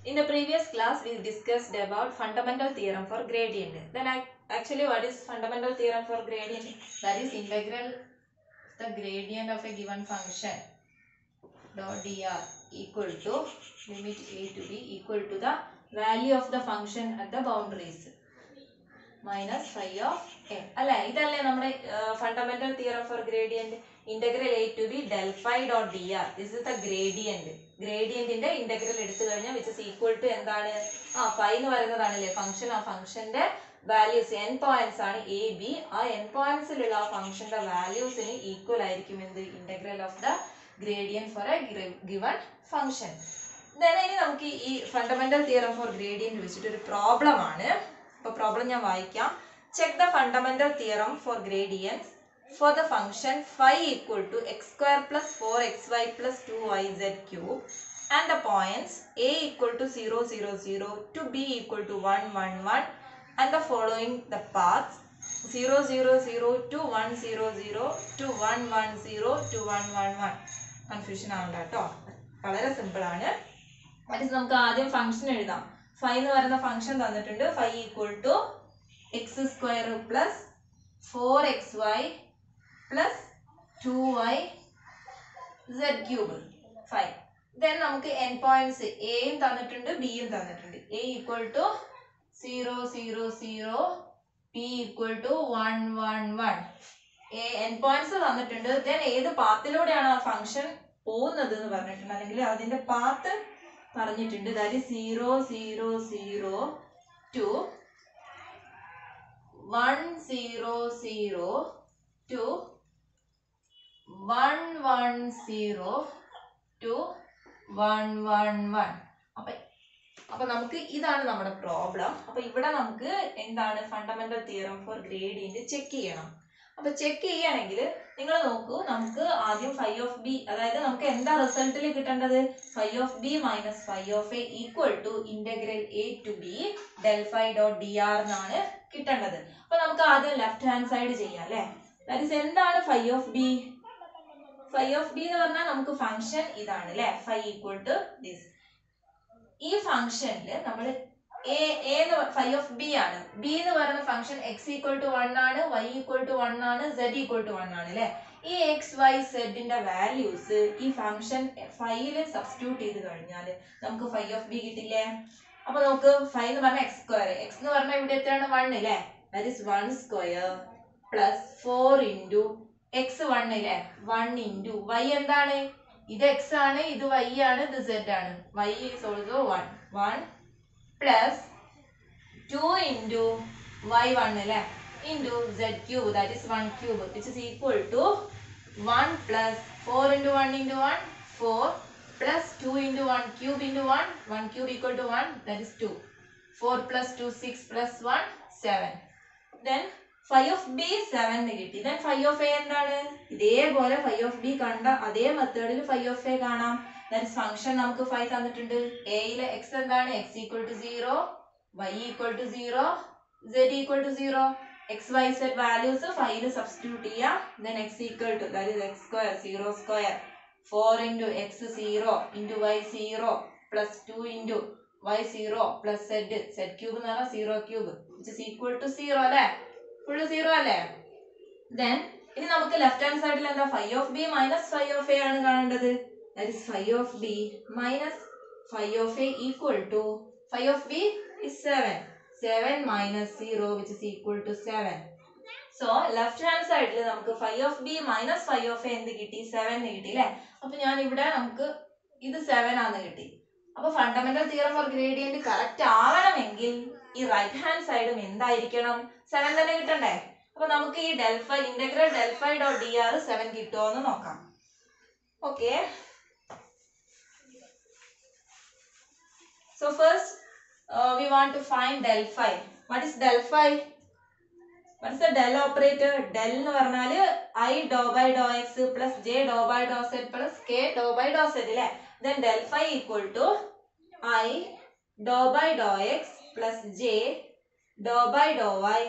In the previous class, we discussed about fundamental theorem for gradient. Then actually what is fundamental theorem for gradient? That is integral the gradient of a given function dot dr equal to limit a to b equal to the value of the function at the boundaries minus phi of a. അല്ലേ ഇതല്ലേ നമ്മുടെ fundamental theorem for gradient. Integral a to b del phi dot dr. This is the gradient. ഗ്രേഡിയന്റിന്റെ integral എടുത്തു കഴിഞ്ഞാൽ which is equal to എന്താണ് phi എന്ന് പറയുന്നതാണല്ലേ function. ആ ഫംഗ്ഷന്റെ വാല്യൂസ് n പോയിന്റ്സ് ആണ് a b. ആ n പോയിന്റ്സിലുള്ള ആ ഫംഗ്ഷന്റെ വാല്യൂസിന് ഈക്വൽ ആയിരിക്കും എന്ത് integral of the gradient for a given function. ഇനി നമുക്ക് ഈ ഫണ്ടമെന്റൽ തിയറം ഫോർ ഗ്രേഡിയന്റ് വെച്ചിട്ട് ഒരു പ്രോബ്ലം ആണ്. അപ്പോൾ പ്രോബ്ലം ഞാൻ വായിക്കാം. Check the fundamental theorem four gradients for the function phi equal to x square plus 4xy plus 2yz cube and the points a equal to 0 0 0 to b equal to 1 1 1 and the following the paths 0 0 0 to 1 0 0 to 1 1 0 to 1 1 1. Confusion ആവണ്ട കേട്ടോ, വളരെ simple ആണ്. അത് നമുക്ക് ആദ്യം function എഴുതാം. phi എന്ന് പറയുന്ന ഫംഗ്ഷൻ തന്നിട്ടുണ്ട്. phi equal to x square plus 4xy plus 2y z cube 5. Then നമുക്ക് n points a യും തന്നിട്ടുണ്ട് b യും തന്നിട്ടുണ്ട്. a equal to 0 0 0 b equal to 1 1 1. n points തന്നിട്ടുണ്ട്. then ഏത് പാത്തിലൂടെയാണ് ആ ഫംഗ്ഷൻ പോകുന്നത് എന്ന് പറഞ്ഞിട്ടുണ്ട്, അല്ലെങ്കിൽ അതിന്റെ പാത്ത് പറഞ്ഞിട്ടുണ്ട്. that is 0 0 0 to 1 0 0 to 1 1 0 to 1 1 1. അപ്പൊ നമുക്ക് ഇതാണ് നമ്മുടെ പ്രോബ്ലം. അപ്പൊ ഇവിടെ നമുക്ക് എന്താണ് fundamental theorem four gradient check ചെയ്യണം. അപ്പൊ ചെക്ക് ചെയ്യണമെങ്കിൽ നിങ്ങൾ നോക്കൂ, നമുക്ക് ആദ്യം phi of b, അതായത് നമുക്ക് എന്താ റിസൾട്ടിൽ കിട്ടേണ്ടത് phi of b minus phi of a equal to integral a to b del phi dot dr എന്നാണ് കിട്ടേണ്ടത്. അപ്പൊ നമുക്ക് ആദ്യം ലെഫ്റ്റ് ഹാൻഡ് സൈഡ് ചെയ്യാം അല്ലെ. ദാറ്റ് ഈസ് എന്താണ് phi of b? phi of b എന്ന് പറഞ്ഞാൽ നമുക്ക് ഫംഗ്ഷൻ ഇതാണ് അല്ലെ, phi equal to this. ഈ ഫംഗ്ഷനിൽ നമ്മൾ phi of b ആണ്. b എന്ന് പറയുന്ന ഫംഗ്ഷൻ x equal to 1 ആണ്, y equal to 1 ആണ്, z equal to 1 ആണ് അല്ലെ. ഈ x y z ന്റെ വാല്യൂസ് ഈ ഫംഗ്ഷൻ phi യിൽ സബ്സ്റ്റിറ്റ്യൂട്ട് ചെയ്ത് കഴിഞ്ഞാൽ നമുക്ക് phi of b കിട്ടില്ലേ. അപ്പൊ നമുക്ക് phi എന്ന് പറഞ്ഞാൽ x സ്ക്വയർ, x എന്ന് പറഞ്ഞാൽ ഇവിടെ എത്രയാണ് 1 അല്ലേ, that is 1 square plus 4 into x 1 അല്ലേ, 1 into y എന്താണ്, ഇത് x ആണ്, ഇത് y ആണ്, ഇത് z ആണ്, y is also 1 1 plus 2 into y1 അല്ലേ into z cube, that is 1 cube, which is equal to 1 plus 4 into 1 into 1 4 plus 2 into 1 cube into 1 cube equal to 1, that is 2. 4 plus 2 6 plus 1 7. then phi of b 7 എന്ന് കിട്ടി. then phi of a എന്താണ്, ഇതേപോലെ phi of b കണ്ട അതേ മെത്തേഡിൽ phi of a കാണാം. that is function നമുക്ക് phi തന്നിട്ടുണ്ട്. a യിലെ x എന്താണ്, x equal to 0 y equal to 0 z equal to 0. x y z values phi യിൽ സബ്സ്റ്റിറ്റ്യൂട്ട് ചെയ്യാം. then x equal to, that is x square 0 square 4 into x 0 into y 0 plus 2 into y 0 plus z cube എന്ന് പറഞ്ഞാൽ 0 cube which is equal to 0 അല്ലേ, full 0 അല്ലേ. then ഇനി നമുക്ക് left hand സൈഡിൽ എന്താ phi of b minus phi of a ആണ് കാണേണ്ടത്. that is phi of b minus phi of a equal to, phi of b is 7 7 minus 0 which is equal to 7. so left hand സൈഡിൽ നമുക്ക് phi of b minus phi of a എന്ത് കിട്ടി, 7 എന്ന് കിട്ടി അല്ലേ. അപ്പൊ ഞാൻ ഇവിടെ നമുക്ക് ഇത് 7 ആന്ന് കിട്ടി. അപ്പൊ fundamental theorem four gradient correct ആവണമെങ്കിൽ ഈ റൈറ്റ് ഹാൻഡ് സൈഡും എന്തായിരിക്കണം, 7 തന്നെ കിട്ടണ്ടേ. അപ്പൊ നമുക്ക് ഈ del phi integral del phi dot dr 7 കിട്ടുമോ എന്ന് നോക്കാം. Okay, so first we want to find del phi. what is del phi? what is the del operator? del എന്ന് പറഞ്ഞാൽ I dou by dou x plus j dou by dou z plus k dou by dou z അല്ലേ. then del phi equal to I dou by dou x plus j dou by dou y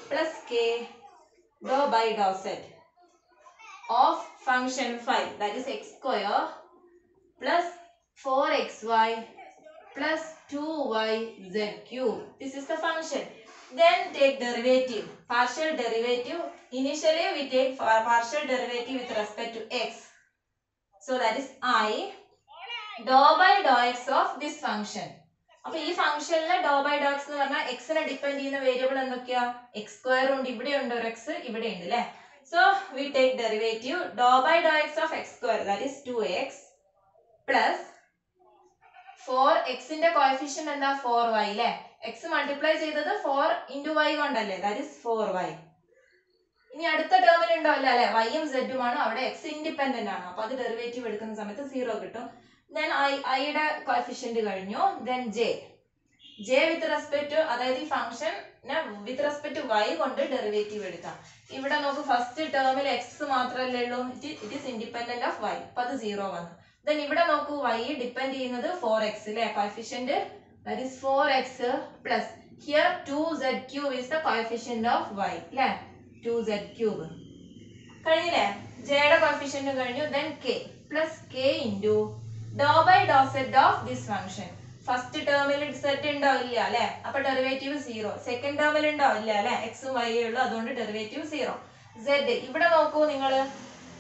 plus k dou by dou z of function phi, that is x square plus 4xy plus 2yz cube. This is the function. Then take derivative, partial derivative. Initially we take partial derivative with respect to x. So that is I dou by dou x of this function. അപ്പോൾ ഈ ഫംഗ്ഷനിലെ ഡോ by ഡോ x എന്ന് പറഞ്ഞാൽ എക്സിനെ depend ചെയ്യുന്ന variable എന്തൊക്കെയാ? X square ഉണ്ട്, ഇവിടെ ഉണ്ട് ഒരു എക്സ്, ഇവിടെ ഉണ്ട് അല്ലേ? സോ വി ടേക്ക് ഡെറിവേറ്റീവ് ഡോ ബൈ ഡോ x of x square that is 2x plus 4xന്റെ കോഎഫിഷ്യന്റ് എന്താ? 4y അല്ലേ? എക്സ് മൾട്ടിപ്ലൈ ചെയ്തത് 4 into y കൊണ്ടല്ലേ? That is 4y. ഇനി അടുത്ത ടേമിൽ ഉണ്ടാവില്ല അല്ലെ? വൈയും സെഡും ആണ്, അവിടെ എക്സ് ഇൻഡിപെൻഡന്റ് ആണ്. അപ്പൊ അത് ഡെറിവേറ്റീവ് എടുക്കുന്ന സമയത്ത് 0 കിട്ടും. Then ഐയുടെ കോഎഫിഷ്യന്റ് കഴിഞ്ഞു. Then j with respect to, അതായത് ഈ ഫംഗ്ഷൻ വിത്ത് റെസ്പെക്ട് ടു y കൊണ്ട് ഡെറിവേറ്റീവ് എടുക്കാം. ഇവിടെ നമുക്ക് ഫസ്റ്റ് ടേമിൽ എക്സ് മാത്രമല്ലേ ഉള്ളൂ, it is independent of y. അപ്പൊ അത് 0 വന്നു. Then ഇവിടെ നോക്കൂ, y ഡിപ്പെൻഡ് ചെയ്യുന്നത് 4x അല്ലേ? Coefficient that is 4x plus here 2z cube is the coefficient of y അല്ലേ? 2z cube കഴിഞ്ഞില്ലേ? j യുടെ കോഎഫിഷ്യന്റ് കഴിഞ്ഞു. Then k plus k into dou by dou z of this function. First ടേമിൽ z ഉണ്ടോ? ഇല്ല അല്ലെ? അപ്പൊ derivative 0. Second ടേമിൽ ഉണ്ടോ? ഇല്ല അല്ലെ? എക്സും y ഉള്ളൂ, അതുകൊണ്ട് ഡെറിവേറ്റീവ് 0. z ഇവിടെ നോക്കൂ നിങ്ങൾ,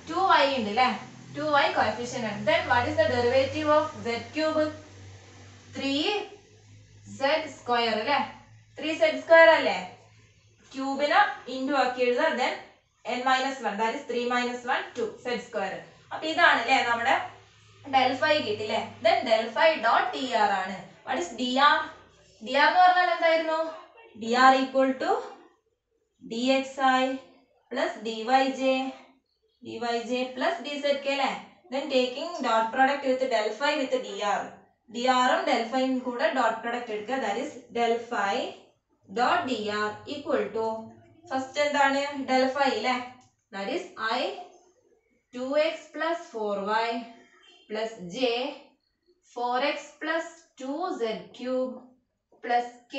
2y ഉണ്ട് അല്ലെ? 2y കോഎഫിഷ്യന്റ് ആണ്. Then what is the derivative of z cube? 3z square അല്ലെ? 3z square അല്ലേ? ക്യൂബിനെ ഇൻറ്റു ആക്കി എഴുതുക. Then n-1 that is 3 - 1 2 z square. അപ്പൊ ഇതാണ് അല്ലേ നമ്മുടെ del phi കിട്ടില്ലേ? Then del phi dot dr ആണ്. What is dr? dr എന്ന് പറഞ്ഞാൽ എന്തായിരുന്നു? dr equal to dxi plus dyj plus dzk അല്ലേ? Then taking dot product with del phi with dr. dr ഉം del phi ഉം കൂടെ dot product എടുക്കുക. That is del phi dot dr equal to first എന്താണ്? del phi അല്ലേ? That is I 2x plus 4y plus j 4x plus 2z cube plus k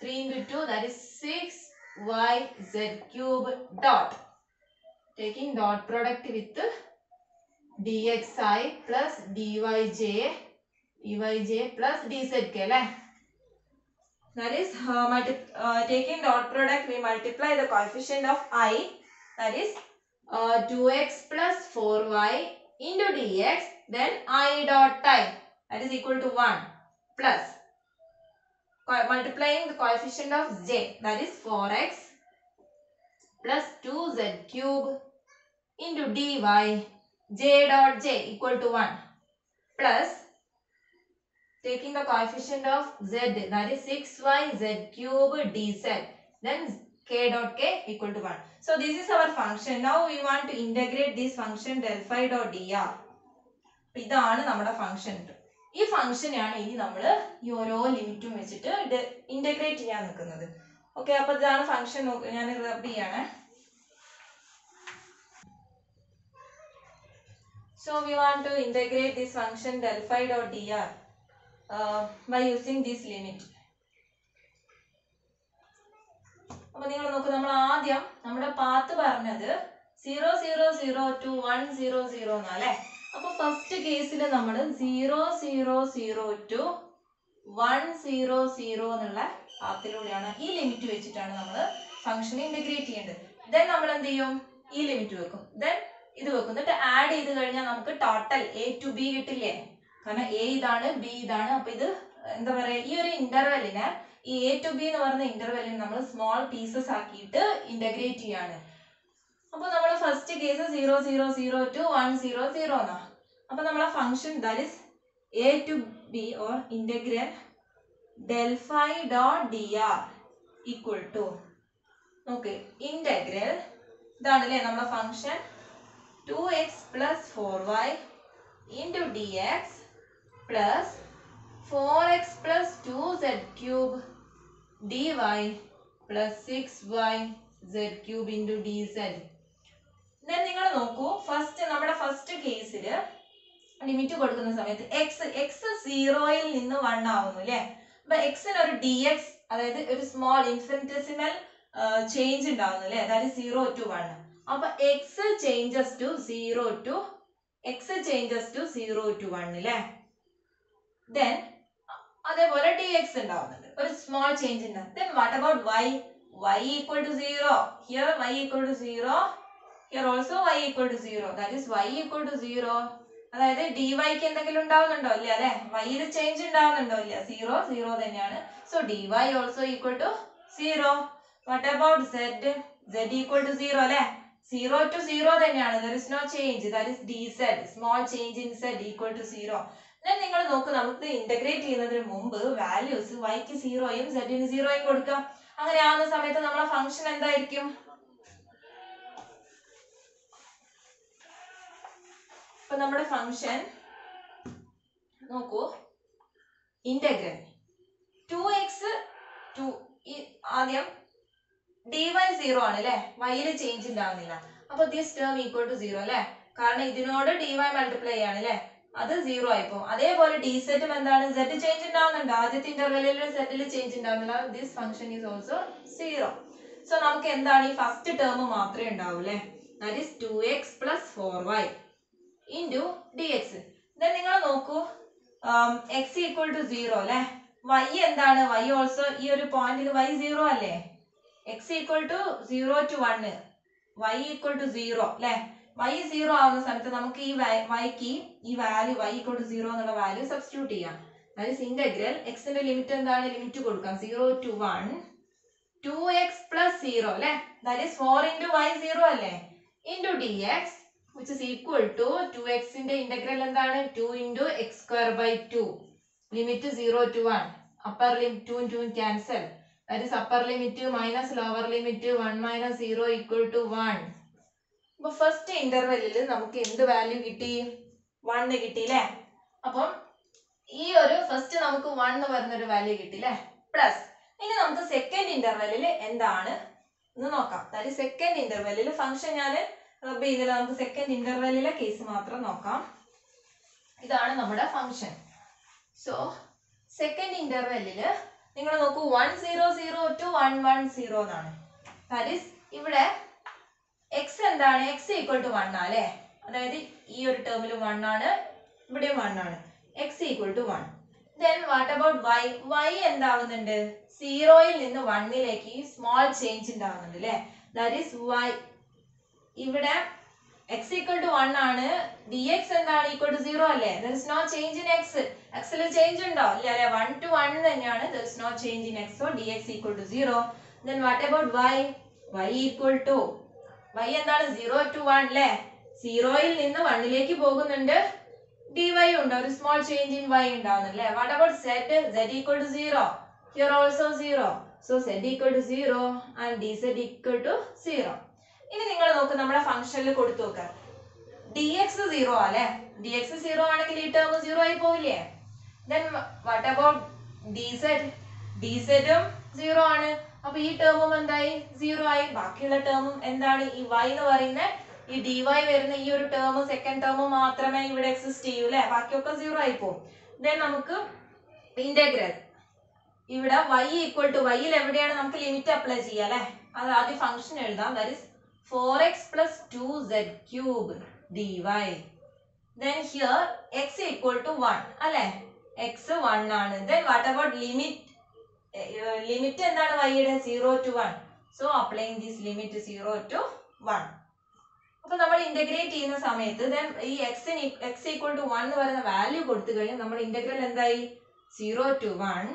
3 into 2 that is 6yz cube dot taking dot product with dxi plus dyj plus dzk അല്ലേ? That is taking dot product we multiply the coefficient of I, that is 2x plus 4y into dx, then I dot I that is equal to 1 plus multiplying the coefficient of j, that is 4x plus 2z cube into dy, j dot j equal to 1 plus taking the coefficient of z, that is 6yz cube dz, then k dot k equal to 1. So this is our function. Now we want to integrate this function del phi dot dr. ഇതാണ് നമ്മുടെ function. ഈ ഫംഗ്ഷനെയാണ് ഇനി നമ്മൾ ഈ ഓരോ ലിമിറ്റും വെച്ചിട്ട് integrate ചെയ്യാൻ നിൽക്കുന്നത്. ഓക്കെ, അപ്പൊ ഇതാണ് ഫംഗ്ഷൻ. ഞാൻ റബ് ചെയ്യാണ്. So we want to integrate this function del phi dot dr by using this limit. അപ്പൊ നിങ്ങൾ നോക്കൂ, നമ്മൾ ആദ്യം നമ്മുടെ പാത്ത് പറഞ്ഞത് 0 0 0 to 1 0 0 എന്നല്ലേ? അപ്പൊ ഫസ്റ്റ് കേസിൽ നമ്മൾ 0 0 0 to 1 0 0 എന്നുള്ള പാത്തിലൂടെയാണ്, ഈ ലിമിറ്റ് വെച്ചിട്ടാണ് നമ്മൾ ഫംഗ്ഷനെ ഇന്റഗ്രേറ്റ് ചെയ്യേണ്ടത്. ദെൻ നമ്മൾ എന്ത് ചെയ്യും? ഈ ലിമിറ്റ് വെക്കും, ദെൻ ഇത് വെക്കും, എന്നിട്ട് ആഡ് ചെയ്ത് കഴിഞ്ഞാൽ നമുക്ക് ടോട്ടൽ a to b കിട്ടില്ലേ? കാരണം a ഇതാണ്, b ഇതാണ്. അപ്പൊ ഇത് എന്താ പറയാ, ഈ ഒരു ഇന്റർവെല്ലിനെ, ഈ a to b എന്ന് പറയുന്ന ഇന്റർവെല്ലിനെ നമ്മൾ സ്മോൾ പീസസ് ആക്കിയിട്ട് ഇന്റഗ്രേറ്റ് ചെയ്യാണ്. അപ്പൊ നമ്മൾ ഫസ്റ്റ് കേസ് 0 0 0 to 1 0 0 എന്നാ. അപ്പൊ നമ്മളെ function that is a to b or integral del phi dot dr equal to, okay, integral ഇതാണല്ലേ നമ്മുടെ function 2x plus 4y into dx plus 4x plus 2z cube dy plus 6yz cube into dz. Then നിങ്ങൾ നോക്കൂ, നമ്മുടെ first കേസിൽ limit കൊടുക്കുന്ന സമയത്ത് x 0യിൽ നിന്ന് 1 ആവുന്നു അല്ലേ? അപ്പൊ എക്സിന് ഒരു dx, അതായത് ഒരു സ്മോൾ ഇൻഫിനിറ്റസിമൽ ചേഞ്ച് ഉണ്ടാവുന്നു അല്ലേ? അതായത് 0 to 1. അപ്പൊ x changes to 0 to 1 അല്ലേ? then അതേപോലെ dx ഉണ്ടാവുന്നുണ്ട്, ഒരു സ്മോൾ ചേഞ്ച് ഉണ്ട്. then what about y? y equal to 0. here y equal to 0, here also y equal to 0, that is y equal to 0. അതായത് dy ക്ക് എന്തെങ്കിലും ഉണ്ടാവുന്നുണ്ടോ? ഇല്ല അല്ലെ, y യിൽ ചേഞ്ച് ഉണ്ടാവുന്നുണ്ടോ? ഇല്ല, 0 0 തന്നെയാണ്. so dy also equal to 0. what about z? z equal to 0 അല്ലെ, 0 to 0 തന്നെയാണ്, there is no change, that is dz, small change in z equal to 0. then നിങ്ങൾ നോക്ക്, നമുക്ക് ഇന്റഗ്രേറ്റ് ചെയ്യുന്നതിന് മുമ്പ് വാല്യൂസ് y ക്ക് 0യും z ന് 0യും കൊടുക്കാം. അങ്ങനെ ആവുന്ന സമയത്ത് നമ്മളെ ഫംഗ്ഷൻ എന്തായിരിക്കും? ഇപ്പൊ നമ്മുടെ ഫംഗ്ഷൻ നോക്കൂ, ഇന്റഗ്രൽ 2x 2, ആദ്യം dy 0 ആണ് അല്ലെ, y യിൽ ചേഞ്ച് ഉണ്ടാവുന്നില്ല, അപ്പൊ ദിസ് ടേം ഈക്വൽ ടു 0 അല്ലെ, കാരണം ഇതിനോട് dy മൾട്ടിപ്ലൈ ആണ് അല്ലെ, അത് 0 ആയിപ്പോ. അതേപോലെ dz എന്താണ്, z ചേഞ്ച് ഉണ്ടാവുന്നുണ്ട്, ആദ്യത്തെ ഇന്റർവെല്ലിൽ z ൽ ചേഞ്ച് ഉണ്ടാവുന്നില്ല, this function is also 0. So നമുക്ക് എന്താണ്, ഈ ഫസ്റ്റ് ടേം മാത്രമേ ഉണ്ടാവൂ അല്ലെ, that is 2x plus 4y into dx. then നിങ്ങൾ നോക്കൂ, x equal to 0 അല്ലെ, y എന്താണ്, y ഓൾസോ ഈ ഒരു പോയിന്റിൽ y 0 അല്ലേ, x equal to 0 to 1, y equal to 0 അല്ലെ, y 0 ആവുന്ന സമയത്ത് നമുക്ക് ഈ y ക്ക് ഈ വാല്യൂ y equal to 0 എന്നുള്ള വാല്യൂ സബ്സ്റ്റിറ്റ്യൂട്ട് ചെയ്യാം. that is integral x ന്റെ ലിമിറ്റ് എന്താണ്, ലിമിറ്റ് കൊടുക്കാം 0 to 1 2x plus 0 അല്ലെ, that is 4 into y 0 അല്ലേ, into dx which is equal to 2x ന്റെ ഇന്റഗ്രൽ എന്താണ്, 2 into x square by 2, limit 0 to 1, upper limit 2 and 2 cancel, that is upper limit minus lower limit 1 minus 0 equal to 1. അപ്പൊ first ഇന്റർവെല്ലിൽ നമുക്ക് എന്ത് value കിട്ടി, 1 കിട്ടി അല്ലെ, അപ്പം ഈ ഒരു ഫസ്റ്റ് നമുക്ക് 1 വരുന്നൊരു വാല്യൂ കിട്ടി അല്ലെ, പ്ലസ് ഇനി നമുക്ക് സെക്കൻഡ് ഇന്റർവെല്ലിൽ എന്താണ് എന്ന് നോക്കാം. അതായത് സെക്കൻഡ് ഇന്റർവെല്ലിൽ ഫംഗ്ഷൻ ഞാൻ റബ്ബ് ചെയ്തില്ല, നമുക്ക് സെക്കൻഡ് ഇന്റർവെല്ലിലെ കേസ് മാത്രം നോക്കാം. ഇതാണ് നമ്മുടെ ഫംഗ്ഷൻ. സോ സെക്കൻഡ് ഇന്റർവെല്ലിൽ നിങ്ങൾ നോക്കൂ, 1 0 0 to 1 1 0 എന്നാണ്, ദാറ്റ് ഈസ് ഇവിടെ x എന്താണ്, x ഈക്വൽ ടു 1 അല്ലേ, അതായത് ഈ ഒരു ടേമിൽ 1 ആണ്, ഇവിടെയും 1 ആണ്, x equal to 1. then what about y? y എന്താവുന്നുണ്ട്, 0യിൽ നിന്ന് 1ലേക്ക് സ്മോൾ ചേഞ്ച് ഉണ്ടാവുന്നുണ്ട് അല്ലേ, ദാറ്റ് ഈസ് y ഇവിടെ x equal to 1 ആണ്, dx എന്താണ്, equal to 0 അല്ലേ, there is no change in x, x ൽ ചേഞ്ച് ഉണ്ടോ, ഇല്ല അല്ലേ, 1 to 1 തന്നെയാണ്, there is no change in x, so dx equal to 0. then what about y? y equal to, y എന്താണ്, 0 to 1 അല്ലേ, 0യിൽ നിന്ന് 1ലേക്ക് പോകുന്നുണ്ട്, dy ഉണ്ട്, ഒരു സ്മോൾ ചേഞ്ച് ഇൻ y ഉണ്ടാവുന്നുണ്ട് അല്ലേ. what about z? z equal to 0, here also 0, so z equal to 0 and dz equal to 0. ഇനി നിങ്ങൾ നോക്ക്, നമ്മുടെ ഫംഗ്ഷനിൽ കൊടുത്തു നോക്ക, dx 0 അല്ലേ, dx 0 ആണെങ്കിൽ ഈ ടേം 0 ആയി പോവില്ലേ. then what about dz? dz ഉം 0 ആണ്, അപ്പൊ ഈ ടേമും എന്തായി, 0 ആയി. ബാക്കിയുള്ള ടേമും എന്താണ്, ഈ y എന്ന് പറയുന്ന ഈ dy വരുന്ന ഈ ഒരു ടേം സെക്കൻഡ് ടേം മാത്രമേ ഇവിടെ എക്സിസ്റ്റ് ചെയ്യൂ അല്ലെ, ബാക്കിയൊക്കെ 0 ആയി പോകും. then നമുക്ക് ഇന്റഗ്രൽ ഇവിടെ y ഈക്വൽ ടു, y യിൽ എവിടെയാണ് നമുക്ക് ലിമിറ്റ് അപ്ലൈ ചെയ്യുക അല്ലെ, അത് ആദ്യം ഫംഗ്ഷൻ എഴുതാം, that is 4x plus 2z cube dy. then here x equal to 1 അല്ലെ, x 1 ആണ്. then what about limit? Limit എന്താണ് y യുടെ, 0 to 1, so applying this limit 0 to 1. അപ്പൊ നമ്മൾ ഇന്റഗ്രേറ്റ് ചെയ്യുന്ന സമയത്ത് then ഈ x equal to 1 എന്ന് പറയുന്ന വാല്യൂ കൊടുത്തു കഴിഞ്ഞാൽ നമ്മുടെ ഇന്റഗ്രൽ എന്തായി, 0 to 1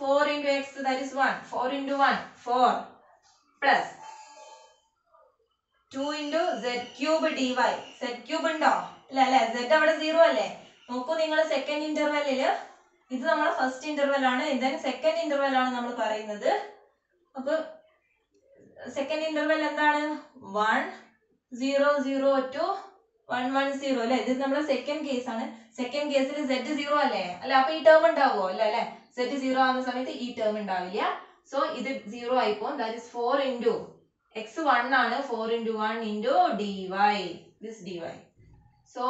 4 into x, that is 1, 4 into 1 4 plus 2 into z cube dy. z cube ഉണ്ടോ, ഇല്ല അല്ലെ, z അവിടെ 0 അല്ലേ. നോക്കൂ നിങ്ങൾ, സെക്കൻഡ് ഇന്റർവെല്ലിൽ ഇത് നമ്മളെ ഫസ്റ്റ് ഇന്റർവെൽ ആണ്, then സെക്കൻഡ് ഇന്റർവെൽ ആണ് നമ്മൾ പറയുന്നത്. അപ്പൊ സെക്കൻഡ് ഇന്റർവെൽ എന്താണ്, 1 0 0 to 1 1 0 അല്ലെ, ഇത് നമ്മുടെ സെക്കൻഡ് കേസ് ആണ്. സെക്കൻഡ് കേസിൽ z 0 അല്ലേ, അല്ലെ, അപ്പൊ ഈ ടേം ഉണ്ടാവോ, ഇല്ല അല്ലെ, z 0 ആവുന്ന സമയത്ത് ഈ ടേം ഉണ്ടാവില്ല, സോ ഇത് 0 ആയിപ്പോ, that is 4 into x 1 ആണ്, 4 into 1 into dy, this dy. so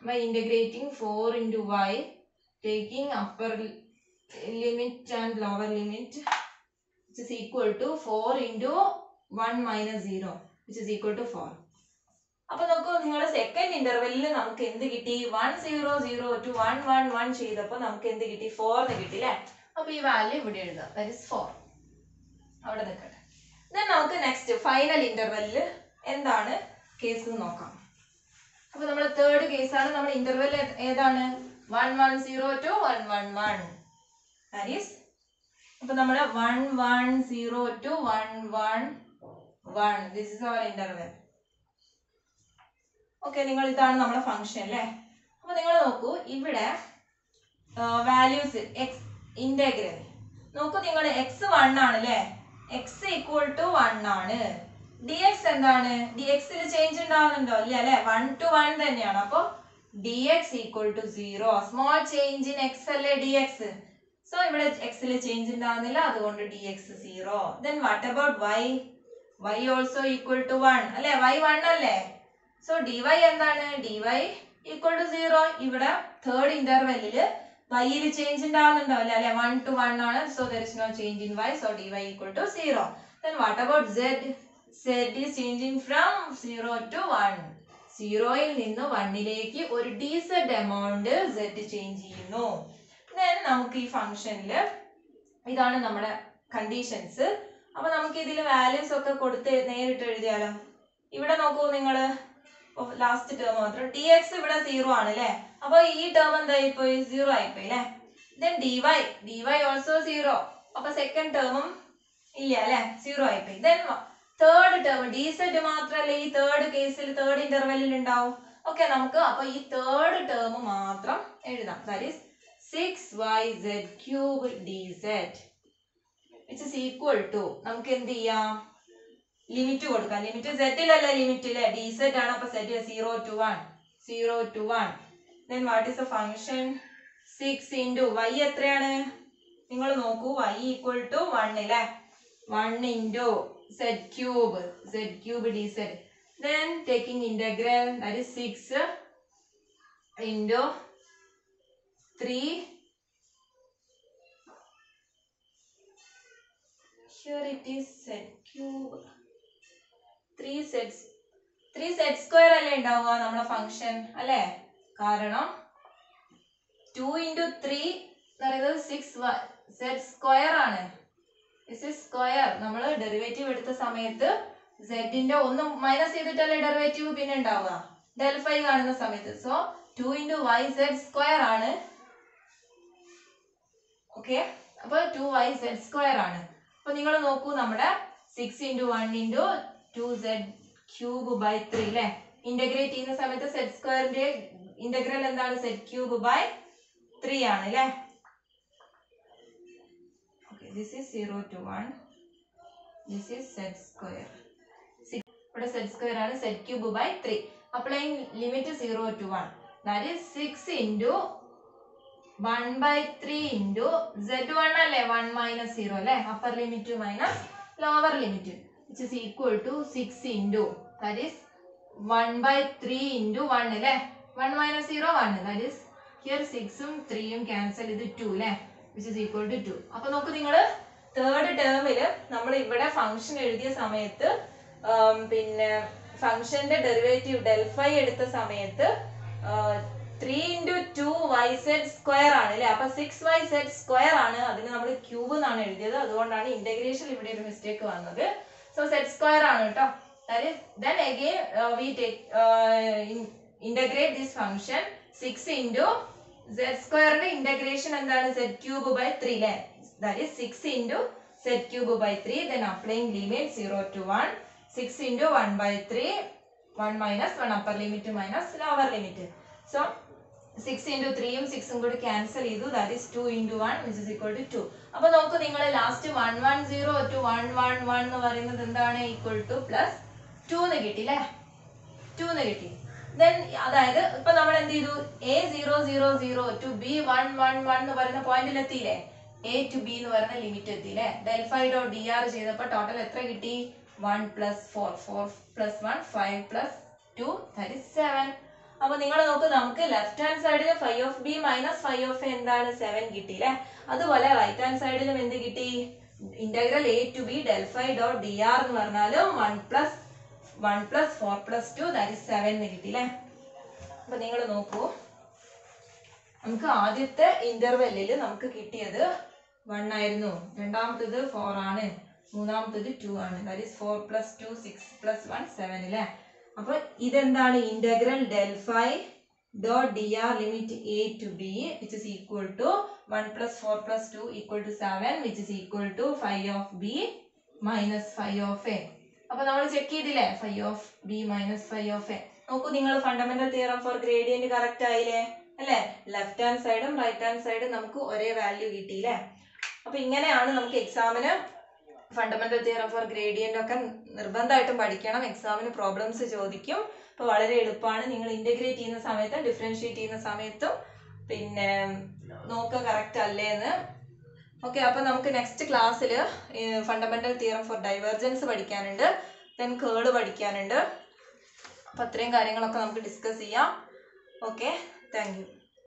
by integrating 4 into y, taking upper limit and lower limit, which is equal to 4 into 1 minus 0, which is equal to 4. അപ്പൊ നോക്കൂ, നിങ്ങൾ second ഇന്റർവെല്ലിൽ നമുക്ക് എന്ത് കിട്ടി? 1 0 0 to 1 1 1 ചെയ്തപ്പോൾ നമുക്ക് എന്ത് കിട്ടി? 4 എന്ന് കിട്ടി അല്ലേ? അപ്പൊ ഈ വാല്യൂ ഇവിടെ എഴുതാം, ദാറ്റ് ഈസ് 4. അവിടെ നിൽക്കട്ടെ. ദെൻ നമുക്ക് നെക്സ്റ്റ് ഫൈനൽ ഇന്റർവെല്ലിൽ എന്താണ് കേസ് നോക്കാം. അപ്പൊ നമ്മുടെ തേർഡ് കേസാണ്. നമ്മുടെ ഇന്റർവെൽ ഏതാണ്? 1 1 0 to 1 1 1. ദാറ്റ് ഈസ് അപ്പൊ നമ്മുടെ 1 1 0 to 1 1 1. This is our interval. Okay, നിങ്ങൾ ഇതാണ് നമ്മുടെ ഫംഗ്ഷൻ അല്ലേ? അപ്പൊ നിങ്ങൾ നോക്കൂ, ഇവിടെ വാല്യൂസ് എക്സ് ഇന്റഗ്രൽ നോക്കൂ. നിങ്ങൾ എക്സ് 1 ആണ് അല്ലേ? എക്സ് ഈക്വൽ ടു 1 ആണ്. ഡി എക്സ് എന്താണ്? ഡി എക്സിൽ ചേഞ്ച് ഉണ്ടാവുന്നുണ്ടോ? ഇല്ല അല്ലെ? 1 to 1 തന്നെയാണ്. അപ്പൊ d x equal to 0. Small change in x അല്ലേ ഡി എക്സ്? സോ ഇവിടെ എക്സിൽ ചേഞ്ച് ഉണ്ടാവുന്നില്ല, അതുകൊണ്ട് d x 0. Then what about y? Y also equal to 1 അല്ലെ? വൈ 1 അല്ലേ? സോ ഡി വൈ എന്താണ്? D y equal to 0. ഇവിടെ തേർഡ് ഇന്റർവെല്ലില് വൈയിൽ ചേഞ്ച് ഉണ്ടാവുന്നുണ്ടോ? അല്ലെ? 1 to 1 ആണ്. So there is no change in y. So d y equal to 0. Then what about z? Z is changing from 0 to 1. 0യിൽ നിന്ന് 1ലേക്ക് ഒരു dz amount z change ചെയ്യുന്നു. Then നമുക്ക് ഈ ഫംഗ്ഷനിൽ ഇതാണ് നമ്മുടെ കണ്ടീഷൻസ്. അപ്പൊ നമുക്ക് ഇതിൽ വാല്യൂസ് ഒക്കെ കൊടുത്ത് നേരിട്ട് എഴുതിയാലോ? ഇവിടെ നോക്കൂ നിങ്ങൾ, ലാസ്റ്റ് ടേം മാത്രം ഡി എക്സ് ഇവിടെ 0 ആണ് അല്ലെ? അപ്പൊ ഈ ടേം എന്തായിപ്പോയി? 0 ആയിപ്പോയി അല്ലെ? Then d y also 0. അപ്പൊ സെക്കൻഡ് ടേമും ഇല്ല അല്ലെ? 0 ആയിപ്പോയി. Then third term d z മാത്രല്ലേ ഈ തേർഡ് കേസിൽ തേർഡ് ഇന്റർവെല്ലിൽ ഉണ്ടാവും. ഓക്കെ, നമുക്ക് അപ്പൊ ഈ തേർഡ് ടേം മാത്രം എഴുതാം. That is 6yz cube dz which is equal to, നമുക്ക് എന്ത് ചെയ്യാം? ലിമിറ്റ് കൊടുക്കാം. ലിമിറ്റ് സെറ്റിലല്ല, ലിമിറ്റിലെ dz ആണ്. അപ്പൊ set 0 to 1 0 to 1. then what is the function? 6 into y എത്രയാണ്? നിങ്ങൾ നോക്കൂ, y equal to 1 അല്ലേ? 1 into z cube dz. then taking integral, that is 6 into 3. Here it is z cube. 3 z square അല്ലേ ഉണ്ടാവുക നമ്മുടെ function അല്ലേ? കാരണം 2 into 3 എന്ന് പറയുന്നത് 6 z സ്ക്വയർ ആണ്. This is square. നമ്മൾ ഡെറിവേറ്റീവ് എടുത്ത സമയത്ത് z-ന്റെ ഒന്ന് മൈനസ് ചെയ്തിട്ടല്ലേ ഡെറിവേറ്റീവ് പിന്നെ ഉണ്ടാവുക ഡെൽ ഫൈ കാണുന്ന സമയത്ത്. സോ 2 into yz സ്ക്വയർ ആണ്. ഓക്കെ, അപ്പൊ 2yz സ്ക്വയർ ആണ്. അപ്പൊ നിങ്ങൾ നോക്കൂ, നമ്മുടെ 6 into 1 into 2z cube by 3 അല്ലെ? ഇന്റഗ്രേറ്റ് ചെയ്യുന്ന സമയത്ത് z സ്ക്വയറിന്റെ ഇന്റഗ്രൽ എന്താണ്? z ക്യൂബ് ബൈ 3 ആണ് അല്ലെ? Okay, this is 0 to 1. This is z square. ഇവിടെ z സ്ക്വയർ ആണ്, z cube by 3. Applying limit 0 to 1. That is 6 into 1 by 3 into z1 അല്ലേ? 1 minus 0 അല്ലേ? Upper limit minus lower limit which is equal to 6 into, that is 1 by 3 into 1 അല്ലേ? 1 minus 0 1. that is here 6 ഉം 3 ഉം cancel ചെയ്ത് 2 അല്ലേ? which is equal to 2. അപ്പൊ നോക്കൂ, നിങ്ങൾ തേർഡ് ടേമില് നമ്മൾ ഇവിടെ ഫംഗ്ഷൻ എഴുതിയ സമയത്ത് പിന്നെ ഫംഗ്ഷന്റെ ഡെറിവേറ്റീവ് ഡെൽ ഫൈ എടുത്ത സമയത്ത് 3 into 2yz സ്ക്വയർ ആണ് അല്ലെ? അപ്പൊ 6yz സ്ക്വയർ ആണ്. അതിന് നമ്മൾ ക്യൂബ് എന്നാണ് എഴുതിയത്, അതുകൊണ്ടാണ് ഇന്റഗ്രേഷൻ ഇവിടെ ഒരു മിസ്റ്റേക്ക് വന്നത്. സോ z സ്ക്വയർ ആണ് കേട്ടോ. Then again we take integrate this function 6 into z സ്ക്വയറിന്റെ ഇന്റഗ്രേഷൻ എന്താണ്? z ക്യൂബ് ബൈ 3 അല്ലെ? that is 6 into z cube by 3. then applying limit 0 to 1. 6 into 1 by 3, 1 minus 1 upper limit minus lower limit. So 6 into 3 ഉം 6 ഉം കൂടി cancel ചെയ്തു. that is 2 into 1 which is equal to 2. അപ്പൊ നോക്കൂ, നിങ്ങൾ last 110 to 111 എന്ന് പറയുന്നത് എന്താണ്? ഈക്വൽ ടു പ്ലസ് 2 എന്ന് കിട്ടി അല്ലേ? 2 എന്ന് കിട്ടി. ദെൻ അതായത് ഇപ്പൊ നമ്മൾ എന്ത് ചെയ്തു? a000 to b111 എന്ന് പറയുന്ന പോയിന്റിൽ എത്തിയില്ലേ? a to b എന്ന് പറയുന്ന ലിമിറ്റ് എത്തിയില്ലേ? ഡെൽ ഫൈ ഡോട്ട് dr ചെയ്തപ്പോൾ ടോട്ടൽ എത്ര കിട്ടി? 1 plus 4 4 plus 1 5 plus 2 that is 7. അപ്പൊ നിങ്ങൾ നോക്ക്, നമുക്ക് ലെഫ്റ്റ് ഹാൻഡ് സൈഡിൽ phi of B minus phi of A എന്താണ്? 7 കിട്ടി അല്ലെ? അതുപോലെ റൈറ്റ് ഹാൻഡ് സൈഡിലും എന്ത് കിട്ടി? Integral a to b del phi dot dr എന്ന് പറഞ്ഞാലും 1 plus 1 plus 4 plus 2 that is 7 എന്ന് കിട്ടി അല്ലേ. അപ്പൊ നിങ്ങൾ നോക്കൂ, നമുക്ക് ആദ്യത്തെ ഇന്റർവെല്ലിൽ നമുക്ക് കിട്ടിയത് 1 ആയിരുന്നു, രണ്ടാമത്തേത് 4 ആണ്, മൂന്നാമത്തേത് 2 ആണ്. ദാറ്റ് ഈസ് 4 plus 2 6 plus 1 7 അല്ലേ. അപ്പൊ ഇതെന്താണ്? Integral del phi dot dr limit a to b which is equal to 1 plus 4 plus 2 equal to 7 which is equal to phi of b minus phi of a. അപ്പൊ നമ്മൾ check ചെയ്തില്ലേ phi of b minus phi of a. നോക്കൂ നിങ്ങൾ, fundamental theorem four gradient correct ആയില്ലേ അല്ലേ? Left hand സൈഡും right hand സൈഡും നമുക്ക് ഒരേ വാല്യൂ കിട്ടിയില്ലേ. അപ്പൊ ഇങ്ങനെയാണ് നമുക്ക് എക്സാമിന് ഫണ്ടമെന്റൽ തിയറം ഫോർ ഗ്രേഡിയന്റ് ഒക്കെ നിർബന്ധമായിട്ടും പഠിക്കണം. എക്സാമിന് പ്രോബ്ലംസ് ചോദിക്കും. അപ്പോൾ വളരെ എളുപ്പമാണ്. നിങ്ങൾ ഇന്റഗ്രേറ്റ് ചെയ്യുന്ന സമയത്തും ഡിഫറൻഷിയേറ്റ് ചെയ്യുന്ന സമയത്തും പിന്നെ നോക്കുക കറക്റ്റ് അല്ലേ എന്ന്. ഓക്കെ, അപ്പൊ നമുക്ക് നെക്സ്റ്റ് ക്ലാസ്സിൽ ഫണ്ടമെന്റൽ തിയറം ഫോർ ഡൈവേർജൻസ് പഠിക്കാനുണ്ട്, ദെൻ കേർഡ് പഠിക്കാനുണ്ട്. അപ്പൊ അത്രയും കാര്യങ്ങളൊക്കെ നമുക്ക് ഡിസ്കസ് ചെയ്യാം. Okay, thank you.